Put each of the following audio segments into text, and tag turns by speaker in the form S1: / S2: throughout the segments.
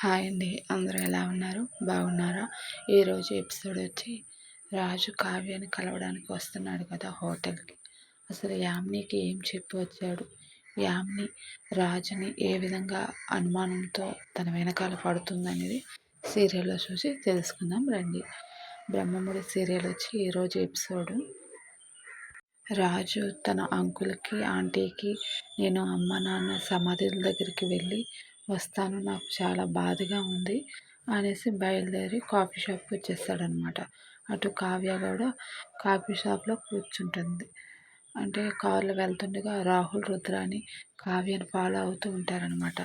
S1: Hi అండి. అందరూ ఎలా ఉన్నారు? బాగున్నారా? ఈరోజు ఎపిసోడ్ వచ్చి రాజు కావ్యని కలవడానికి వస్తున్నాడు కదా హోటల్‌కి. అసలు యామినికి ఏం చెప్పి వచ్చాడు? యామిని రాజుని ఏ విధంగా అనుమానంతో తన వెనకాల పడుతుందనేది సీరియల్‌లో చూసి తెలుసుకుందాం రండి. బ్రహ్మముడి సీరియల్ వచ్చి ఈరోజు ఎపిసోడు రాజు తన అంకుల్‌కి, ఆంటీకి నేను అమ్మ, నాన్న సమాధుల దగ్గరికి వెళ్ళి వస్తాను. నాకు చాలా బాధగా ఉంది అనేసి బయలుదేరి కాఫీ షాప్‌కి వచ్చేస్తాడనమాట. అటు కావ్య కూడా కాఫీ షాప్‌లో కూర్చుంటుంది. అంటే కార్‌లో వెళ్తుండగా రాహుల్, రుద్రాని కావ్యని ఫాలో అవుతూ ఉంటారనమాట.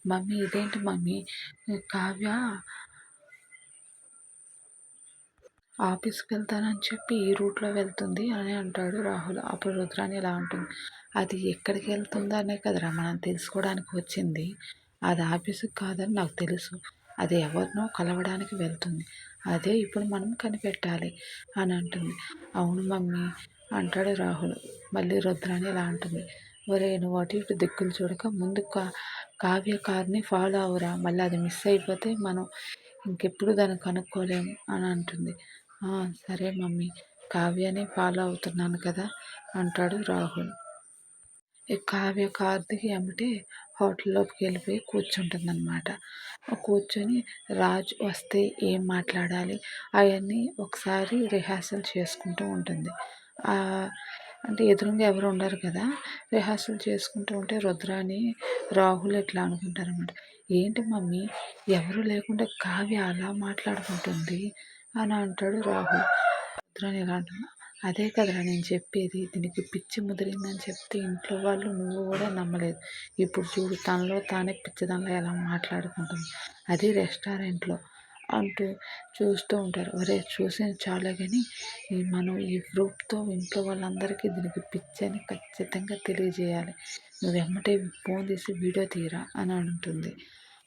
S1: మమ్మీ ఇదేంటి మమ్మీ కావ్య ఆఫీస్‌కి వెళ్తానని చెప్పి ఈ రూట్‌లో వెళ్తుంది అని అంటాడు రాహుల్. అప్పుడు రుద్రాని ఇలా అంటుంది, అది ఎక్కడికి వెళ్తుందనే కదరా మనం తెలుసుకోవడానికి వచ్చింది. అది ఆఫీస్‌కి కాదని నాకు తెలుసు. అది ఎవరినో కలవడానికి వెళ్తుంది. అదే ఇప్పుడు మనం కనిపెట్టాలి అని అంటుంది. అవును మమ్మీ అంటాడు రాహుల్. మళ్ళీ రుద్రాని ఇలా అంటుంది, ఒరేయ్ నువ్వు అటు ఇటు దిక్కులు చూడక ముందు కావ్య కార్ని ఫాలో అవురా. మళ్ళీ అది మిస్ అయిపోతే మనం ఇంకెప్పుడు దాన్ని కనుక్కోలేము అని అంటుంది. సరే మమ్మీ కావ్యని ఫాలో అవుతున్నాను కదా అంటాడు రాహుల్. కావ్య కార్ దిగి ఎమ్మటే హోటల్లోకి వెళ్ళిపోయి కూర్చుంటుందన్నమాట. కూర్చొని రాజు వస్తే ఏం మాట్లాడాలి అవన్నీ ఒకసారి రిహార్సల్ చేసుకుంటూ ఉంటుంది. అంటే ఎదురుగా ఎవరు ఉండరు కదా, రిహార్సల్ చేసుకుంటూ ఉంటే రుద్రాని రాహుల్ ఇట్లా అనుకుంటారన్నమాట, ఏంటి మమ్మీ ఎవరు లేకుండా కావ్య అలా మాట్లాడుకుంటుంది అని అంటాడు రాహుల్. రుద్రాని ఎలా అంటున్నా, అదే కదరా నేను చెప్పేది, దీనికి పిచ్చి ముదిరిందని చెప్తే ఇంట్లో వాళ్ళు నువ్వు కూడా నమ్మలేదు. ఇప్పుడు చూడు తనలో తానే పిచ్చిదానిలో ఎలా మాట్లాడుకుంటుంది, అది రెస్టారెంట్లో అంటూ చూస్తూ ఉంటారు. ఒరే చూసింది చాలే కానీ మనం ఈ ప్రూఫ్తో ఇంట్లో వాళ్ళందరికీ దీనికి పిచ్చి అని ఖచ్చితంగా తెలియజేయాలి. నువ్వు ఎమ్మటే ఫోన్ తీసి వీడియో తీయరా అని అంటుంది.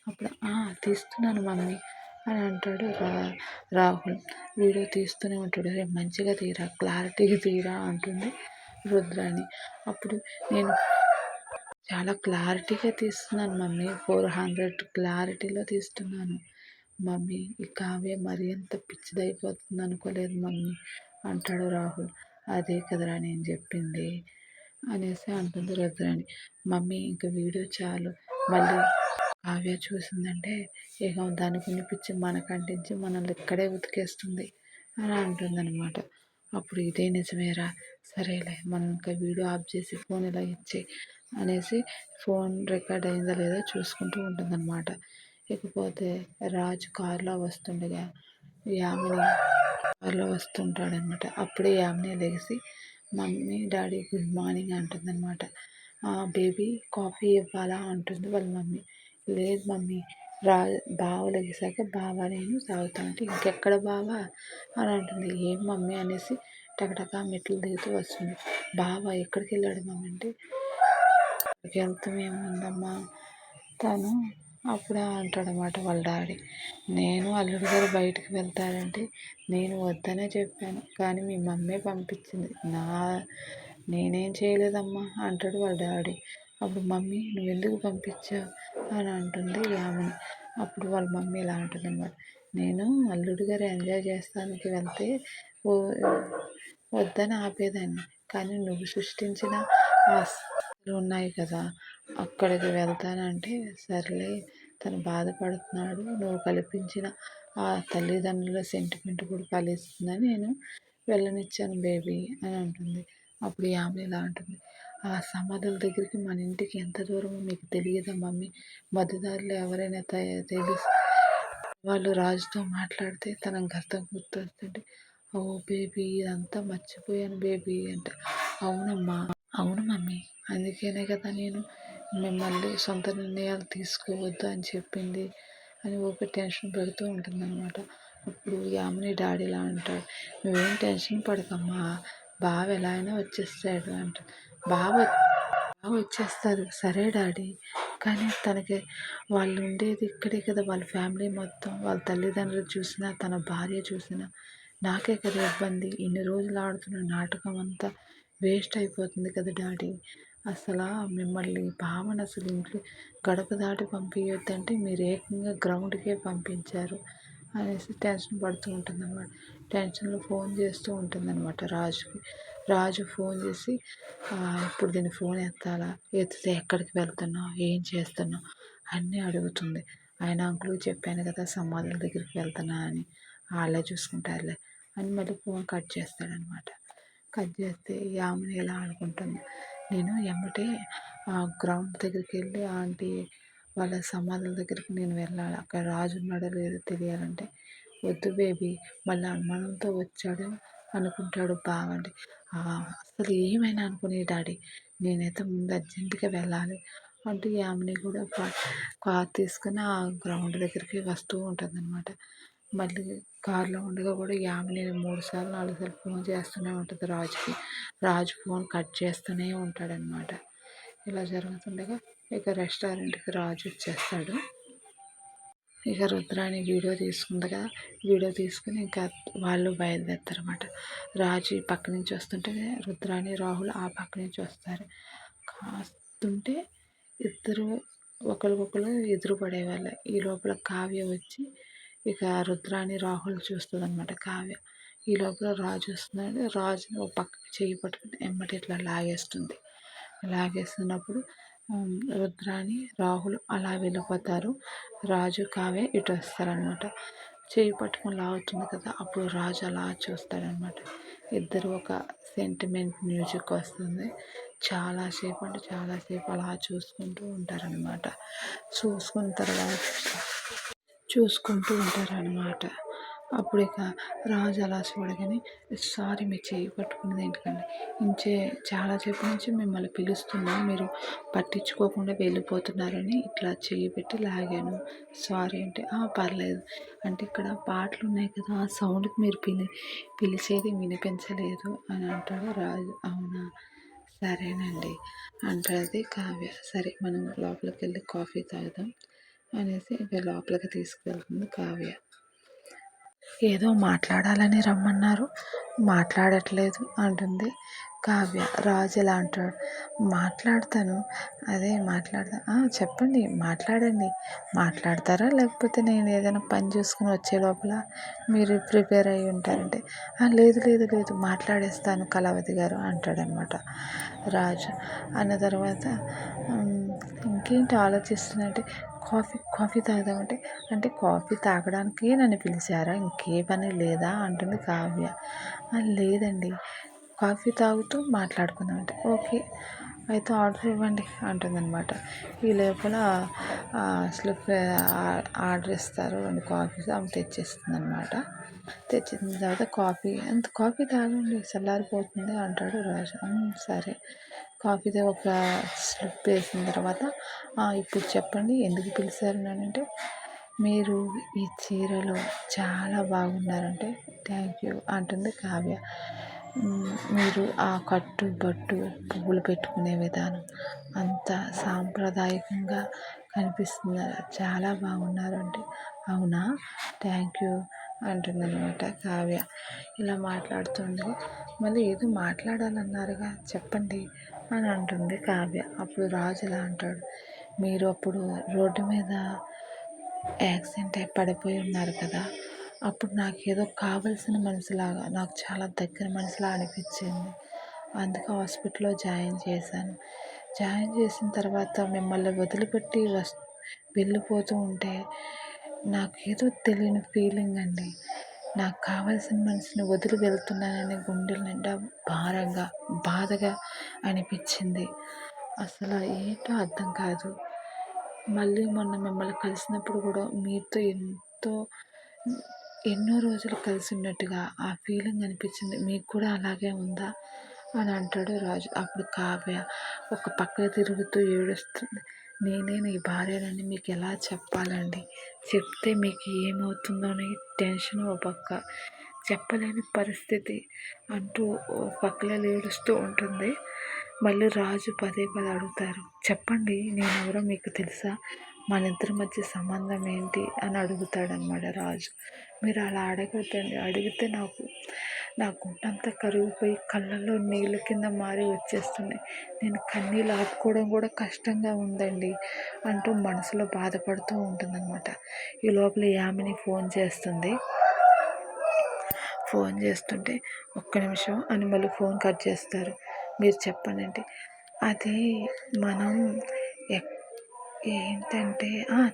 S1: అప్పుడు తీస్తున్నాను మమ్మీ అని అంటాడు రాహుల్. వీడియో తీస్తూనే ఉంటాడు. రేపు మంచిగా తీరా, క్లారిటీగా తీరా అంటుంది రుద్రాని. అప్పుడు నేను చాలా క్లారిటీగా తీస్తున్నాను మమ్మీ, 400 క్లారిటీలో తీస్తున్నాను మమ్మీ. ఈ కావ్య మరీ ఎంత పిచ్చిదైపోతుంది అనుకోలేదు మమ్మీ అంటాడు రాహుల్. అదే కదరా నేను చెప్పింది అనేసి అంటుంది రుద్రాని. మమ్మీ ఇంక వీడియో చాలు, మళ్ళీ కావ్య చూసిందంటే ఇక దానికి పిచ్చి మనకంటించి మనల్ని ఇక్కడే ఉతికేస్తుంది అని అంటుందన్నమాట. అప్పుడు ఇదే నిజమేరా, సరేలే మనం ఇంకా వీడియో ఆఫ్ చేసి ఫోన్ ఇలా ఇచ్చి అనేసి ఫోన్ రికార్డ్ అయిందో లేదో చూసుకుంటూ ఉంటుందన్నమాట. ఇకపోతే రాజు కారులో వస్తుండగా యామిని కారులో వస్తుంటాడనమాట. అప్పుడే యామిని లెగిసి మమ్మీ డాడీ గుడ్ మార్నింగ్ అంటుందన్నమాట. బేబీ కాఫీ ఇవ్వాలా అంటుంది వాళ్ళ మమ్మీ. లేదు మమ్మీ బావ లెగిసాక బావ నేను తాగుతా అంటే ఇంకెక్కడ బావ అని అంటుంది. ఏం మమ్మీ అనేసి టకటకా మెట్లు దిగుతూ వస్తుంది. బావ ఎక్కడికి వెళ్ళాడు మమ్మీ అంటే, ఎక్కడికి వెళ్తాం ఏముందమ్మా తను అప్పుడే అంటాడనమాట వాళ్ళ డాడీ. నేను అల్లుడు గారు బయటకు వెళ్తారంటే నేను వద్దనే చెప్పాను, కానీ మీ మమ్మీ పంపించింది, నేనేం చేయలేదమ్మా అంటాడు వాళ్ళ డాడీ. అప్పుడు మమ్మీ నువ్వు ఎందుకు పంపించావు అని అంటుంది యామిని. అప్పుడు వాళ్ళ మమ్మీ ఇలా అంటుంది అనమాట, నేను అల్లుడు గారు ఎంజాయ్ చేస్తానికి వెళ్తే వద్దని ఆపేదాన్ని, కానీ నువ్వు సృష్టించిన ఉన్నాయి కదా అక్కడికి వెళ్తానంటే సర్లే తను బాధపడుతున్నాడు, నువ్వు కల్పించిన ఆ తల్లిదండ్రుల సెంటిమెంట్ కూడా ఫలిస్తుందని నేను వెళ్ళనిచ్చాను బేబీ అని అంటుంది. అప్పుడు యామిని ఇలా అంటుంది, ఆ సమాధుల దగ్గరికి మన ఇంటికి ఎంత దూరమో మీకు తెలియదా మమ్మీ, మధ్యదారిలో ఎవరైనా తెలిసి వాళ్ళు రాజుతో మాట్లాడితే తనకు అర్థం గుర్తొస్తుంటే, ఓ బేబీ ఇదంతా మర్చిపోయాను బేబీ అంట. అవునమ్మా అవును మమ్మీ, అందుకనే కదా నేను మిమ్మల్ని సొంత నిర్ణయాలు తీసుకోవద్దు అని చెప్పింది అని ఒక టెన్షన్ పెడుతూ ఉంటుందన్నమాట. అప్పుడు యామిని డాడీ ఇలా అంటాడు, నువ్వేం టెన్షన్ పడకమ్మా, బావ ఎలా అయినా వచ్చేస్తాడు అంట. బావ వచ్చేస్తారు సరే డాడీ, కానీ తనకి వాళ్ళు ఉండేది ఇక్కడే కదా, వాళ్ళ ఫ్యామిలీ మొత్తం, వాళ్ళ తల్లిదండ్రులు చూసినా తన భార్య చూసినా నాకే కదా ఇబ్బంది. ఇన్ని రోజులు ఆడుతున్న నాటకం అంతా వేస్ట్ అయిపోతుంది కదా డాడీ అసలా మిమ్మల్ని భావన అసలు ఇంట్లో గడప దాటి పంపియొద్దంటే మీరు ఏకంగా గ్రౌండ్‌కే పంపించారు అనేసి టెన్షన్ పడుతూ ఉంటుందన్నమాట. టెన్షన్‌లో ఫోన్ చేస్తూ ఉంటుందన్నమాట రాజుకి. రాజు ఫోన్ చేసి ఇప్పుడు దీన్ని ఫోన్ ఎత్తాలా? ఎత్తితే ఎక్కడికి వెళ్తున్నావు? ఏం చేస్తున్నావు? అన్నీ అడుగుతుంది. ఆయన అంకుల్‌కి చెప్పాను కదా సమాధుల దగ్గరికి వెళ్తున్నా అని. ఆళ్ళే చూసుకుంటారులే అని మళ్ళీ ఫోన్ కట్ చేస్తాడనమాట. కట్ చేస్తే యామిని ఇలా అనుకుంటుంది. నేను ఎమ్మటే గ్రౌండ్ దగ్గరికి వెళ్ళి ఆంటీ వాళ్ళ సమాధుల దగ్గరికి నేను వెళ్ళాలి. అక్కడ రాజు ఉన్నాడో లేదో తెలియాలంటే వద్దు బేబీ మళ్ళీ అనుమానంతో వచ్చాడు అనుకుంటాడు బావ అంటే అసలు ఏమైనా అనుకునే డాడీ నేనైతే ముందు అర్జెంటుగా వెళ్ళాలి అంటూ యామిని కూడా కార్ తీసుకుని ఆ గ్రౌండ్ దగ్గరికి వస్తూ ఉంటుందన్నమాట. మళ్ళీ కార్లో ఉండగా కూడా యామిని 3 సార్లు 4 సార్లు ఫోన్ చేస్తూనే ఉంటుంది రాజుకి. రాజు ఫోన్ కట్ చేస్తూనే ఉంటాడనమాట. ఇలా జరుగుతుండగా ఇక రెస్టారెంట్కి రాజు వచ్చేస్తాడు. ఇక రుద్రాణి వీడియో తీసుకుండగా వీడియో తీసుకుని ఇంకా వాళ్ళు బయలుదేరుతారన్నమాట. రాజు పక్క నుంచి వస్తుంటే రుద్రాణి రాహుల్ ఆ పక్క నుంచి వస్తారు. కాస్తుంటే ఇద్దరు ఒకరికొకరు ఎదురు పడేవాళ్ళు. ఈ లోపల కావ్య వచ్చి ఇక రుద్రాణి రాహుల్ చూస్తుందన్నమాట కావ్య. ఈ లోపల రాజు వస్తున్నాడు. రాజుని ఒక పక్కకి చెయ్యి పట్టుకుని ఎమ్మటి ఇట్లా లాగేస్తుంది. లాగేస్తున్నప్పుడు రుద్రాణి రాహుల్ అలా వెళ్ళిపోతారు. రాజు కావ్య ఇటు వస్తారనమాట. చెయ్యి పట్టుకొని లాగుతుంది కదా అప్పుడు రాజు అలా చూస్తాడనమాట. ఇద్దరు ఒక సెంటిమెంట్ మ్యూజిక్ వస్తుంది. చాలాసేపు అంటే చాలాసేపు అలా చూసుకుంటూ ఉంటారనమాట. చూసుకుంటూ ఉంటారనమాట. అప్పుడు ఇక రాజు అలా చూడగానే సారీ మీ చేయి పట్టుకున్నది ఏంటండి చాలాసేపు నుంచి మిమ్మల్ని పిలుస్తున్నా మీరు పట్టించుకోకుండా వెళ్ళిపోతున్నారని ఇట్లా చెయ్యి పెట్టి లాగాను సారీ అంటే పర్లేదు అంటే ఇక్కడ పాటలు ఉన్నాయి కదా ఆ సౌండ్కి మీరు పిలిచేది వినిపించలేదు అని అంటాడు రాజు. అవునా సరేనండి అంటుంది కావ్య. సరే మనం లోపలికి వెళ్ళి కాఫీ తాగుదాం అనేసి ఇక లోపలికి తీసుకువెళ్తుంది కావ్య. ఏదో మాట్లాడాలని రమ్మన్నారు మాట్లాడట్లేదు అంటుంది కావ్య. రాజు ఎలా అంటాడు మాట్లాడతాను చెప్పండి మాట్లాడండి మాట్లాడతారా లేకపోతే నేను ఏదైనా పని చూసుకుని వచ్చే లోపల మీరు ప్రిపేర్ అయ్యి ఉంటారంటే లేదు లేదు లేదు మాట్లాడేస్తాను కళావతి గారు అంటాడనమాట రాజు. అన్న తర్వాత ఇంకేంటి ఆలోచిస్తున్నట్టే కాఫీ తాగుదామంటే అంటే కాఫీ తాగడానికి నన్ను పిలిచారా ఇంకే పని లేదా అంటుంది కావ్య. లేదండి కాఫీ తాగుతూ మాట్లాడుకుందామంటే ఓకే అయితే ఆర్డర్ ఇవ్వండి అంటుందన్నమాట. ఈ లోపల స్లిప్ ఆర్డర్ ఇస్తారు 2 కాఫీస్ ఆమె తెచ్చేస్తుంది అనమాట. తెచ్చిన తర్వాత కాఫీ తాగండి చల్లారిపోతుంది అంటాడు రాజు. సరే కాఫీతో ఒక స్లిప్ వేసిన తర్వాత ఇప్పుడు చెప్పండి ఎందుకు పిలిచారు అంటే మీరు ఈ చీరలో చాలా బాగున్నారంటే థ్యాంక్ యూ అంటుంది కావ్య. మీరు ఆ కట్టు బొట్టు పువ్వులు పెట్టుకునే విధానం అంతా సాంప్రదాయకంగా కనిపిస్తుంది చాలా బాగున్నారు అంటే అవునా థ్యాంక్ యూ అంటుందన్నమాట కావ్య. ఇలా మాట్లాడుతుండగా మళ్ళీ ఏదో మాట్లాడాలన్నారుగా చెప్పండి అని అంటుంది కావ్య. అప్పుడు రాజు ఇలా అంటాడు మీరు అప్పుడు రోడ్డు మీద యాక్సిడెంట్ అయి పడిపోయి ఉన్నారు కదా అప్పుడు నాకు ఏదో కావలసిన మనిషిలాగా నాకు చాలా దగ్గర మనిషిలా అనిపించింది. అందుకే హాస్పిటల్లో జాయిన్ చేశాను. జాయిన్ చేసిన తర్వాత మిమ్మల్ని వదిలిపెట్టి వెళ్ళిపోతూ ఉంటే నాకు ఏదో తెలియని ఫీలింగ్ అండి. నాకు కావాల్సిన మనిషిని వదిలి వెళ్తున్నానని గుండెల నిండా భారంగా బాధగా అనిపించింది. అసలు ఏంటో అర్థం కాదు. మళ్ళీ మొన్న మిమ్మల్ని కలిసినప్పుడు కూడా మీతో ఎన్నో రోజులు కలిసి ఉన్నట్టుగా ఆ ఫీలింగ్ అనిపించింది. మీకు కూడా అలాగే ఉందా అని అంటాడు రాజు. అప్పుడు కావ్య ఒక పక్కకు తిరుగుతూ ఏడుస్తుంది. నేనే నీ భార్యనని మీకు ఎలా చెప్పాలండి చెప్తే మీకు ఏమవుతుందో అని టెన్షన్ ఓ పక్క చెప్పలేని పరిస్థితి అంటూ ఓ పక్కలో ఏడుస్తూ ఉంటుంది. మళ్ళీ రాజు పదే అడుగుతారు చెప్పండి నేనెవరో మీకు తెలుసా మన ఇద్దరి మధ్య సంబంధం ఏంటి అని అడుగుతాడనమాట రాజు. మీరు అలా అడిగితే నాకు నా గుండెంతా కరిగిపోయి కళ్ళల్లో నీళ్ళ కింద మారి వచ్చేస్తున్నాయి. నేను కన్నీళ్ళు ఆపుకోవడం కూడా కష్టంగా ఉందండి అంటూ మనసులో బాధపడుతూ ఉంటుందన్నమాట. ఈ లోపల యామిని ఫోన్ చేస్తుంది. ఫోన్ చేస్తుంటే ఒక్క నిమిషం అని మళ్ళీ ఫోన్ కట్ చేస్తారు. మీరు చెప్పండి. అది మనం ఏంటంటే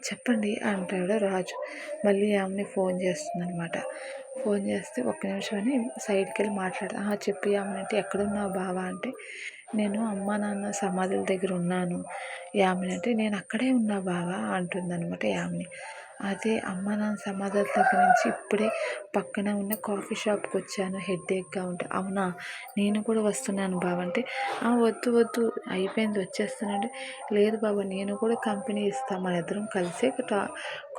S1: చెప్పండి అంటాడు రాజు. మళ్ళీ ఆమెని ఫోన్ చేస్తుందనమాట. ఫోన్ చేస్తే ఒక్క నిమిషం అని సైడ్కి వెళ్ళి మాట్లాడతా. చెప్పి యామిని ఎక్కడున్నావు బావా అంటే, నేను అమ్మా నాన్న సమాధుల దగ్గర ఉన్నాను యామిని అంటే, నేను అక్కడే ఉన్నా బావా అంటుందన్నమాట యామిని. అదే అమ్మా నాన్న సమాధుల దగ్గర నుంచి ఇప్పుడే పక్కన ఉన్న కాఫీ షాప్కి వచ్చాను, హెడేక్గా ఉంటే. అవునా, నేను కూడా వస్తున్నాను బావ అంటే, వద్దు వద్దు అయిపోయింది వచ్చేస్తానంటే, లేదు బాబా నేను కూడా కంపెనీ ఇస్తాను, మన ఇద్దరం కలిసే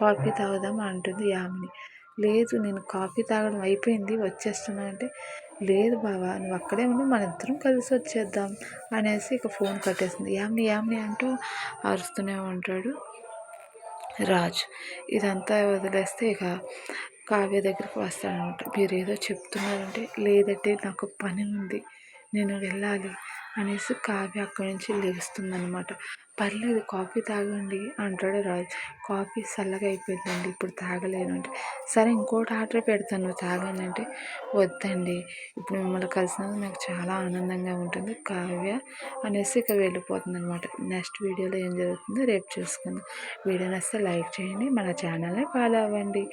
S1: కాఫీ తాగుదాం అంటుంది యామిని. లేదు నేను కాఫీ తాగడం అయిపోయింది వచ్చేస్తున్నా అంటే, లేదు బావా నువ్వు అక్కడే ఉండి మన ఇద్దరం కలిసి వచ్చేద్దాం అనేసి ఇక ఫోన్ కట్టేసింది. యామిని యామిని అంటూ అరుస్తూనే ఉంటాడు రాజు. ఇదంతా వదిలేస్తే ఇక కావ్య దగ్గరికి వస్తాడనమాట. మీరు ఏదో చెప్తున్నారంటే, లేదంటే నాకు పని ఉంది నేను వెళ్ళాలి అనేసి కావ్య అక్కడి నుంచి లెగుస్తుందనమాట. పర్లేదు కాఫీ తాగండి అంటాడు రాజు. కాఫీ చల్లగా అయిపోయిందండి ఇప్పుడు తాగలేను అంటే, సరే ఇంకోటి ఆర్డర్ పెడతాను నువ్వు తాగండి అంటే, వద్దండి ఇప్పుడు మిమ్మల్ని కలిసినందుకు నాకు చాలా ఆనందంగా ఉంటుంది కావ్య అనేసి ఇక వెళ్ళిపోతుంది అనమాట. నెక్స్ట్ వీడియోలో ఏం జరుగుతుందో రేపు చూసుకుందాం. వీడియో నచ్చితే లైక్ చేయండి, మన ఛానల్ని ఫాలో అవ్వండి.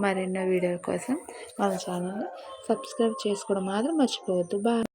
S1: మరెన్నో వీడియోల కోసం మన ఛానల్ని సబ్స్క్రైబ్ చేసుకోవడం మాత్రం మర్చిపోవద్దు. బాయ్.